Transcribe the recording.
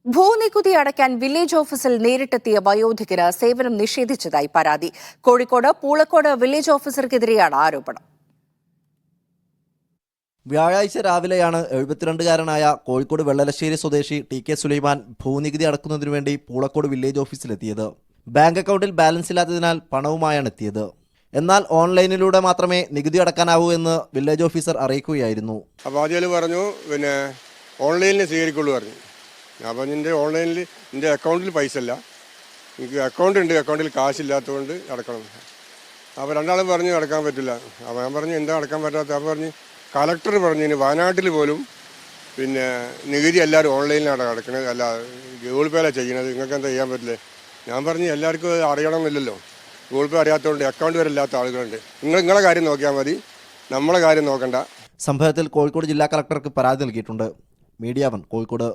ഭൂനികുതി അടയ്ക്കാൻ വില്ലേജ് ഓഫീസിൽ നേരിട്ടെത്തിയ വയോധികന് സേവനം നിഷേധിച്ചതായി പരാതി. കോഴിക്കോട് പൂളക്കോട് വില്ലേജ് ഓഫീസർക്കെതിരെയാണ് ആരോപണം. വ്യാഴാഴ്ച രാവിലെയാണ് 72കാരനായ കോഴിക്കോട് വെള്ളലശ്ശേരി സ്വദേശി TK സുലൈമാൻ ഭൂനികുതി അടക്കുന്നതിനു വേണ്ടി പൂളക്കോട് വില്ലേജ് ഓഫീസിലെത്തിയത്. ബാങ്ക് അക്കൗണ്ടിൽ ബാലൻസ് ഇല്ലാത്തതിനാൽ പണവുമായാണ് എത്തിയത്. എന്നാൽ ഓൺലൈനിലൂടെ മാത്രമേ നികുതി അടക്കാനാവൂ എന്ന് വില്ലേജ് ഓഫീസർ അറിയിക്കുകയായിരുന്നു. അപ്പോൾ ആദ്യം പറഞ്ഞു ഓൺലൈനിൽ സ്വീകരിക്കുള്ളൂ പറഞ്ഞു. അപ്പോൾ എൻ്റെ ഓൺലൈനിൽ എൻ്റെ അക്കൗണ്ടിൽ പൈസ ഇല്ല, എനിക്ക് അക്കൗണ്ട് ഉണ്ട്, അക്കൗണ്ടിൽ കാശില്ലാത്തതുകൊണ്ട് അടക്കണം. അപ്പോൾ രണ്ടാളും പറഞ്ഞു അടക്കാൻ പറ്റില്ല. അപ്പോൾ ഞാൻ പറഞ്ഞു എന്താ അടക്കാൻ പറ്റാത്ത? അപ്പോൾ പറഞ്ഞ് കളക്ടർ പറഞ്ഞു ഇനി വയനാട്ടിൽ പോലും നികുതി എല്ലാവരും ഓൺലൈനിലാണ് അടക്കണത്, അല്ല ഗൂഗിൾ പേയിലാണ് ചെയ്യുന്നത്, നിങ്ങൾക്ക് എന്താ ചെയ്യാൻ പറ്റില്ലേ? ഞാൻ പറഞ്ഞു എല്ലാവർക്കും അറിയണമെന്നില്ലല്ലോ, ഗൂഗിൾ പേ അറിയാത്തതുകൊണ്ട് അക്കൗണ്ട് വരെ ഇല്ലാത്ത ആളുകളുണ്ട്, നിങ്ങളെ കാര്യം നോക്കിയാൽ മതി, നമ്മളെ കാര്യം നോക്കണ്ട. സംഭവത്തിൽ കോഴിക്കോട് ജില്ലാ കളക്ടർക്ക് പരാതി നൽകിയിട്ടുണ്ട്. മീഡിയ 1 കോഴിക്കോട്.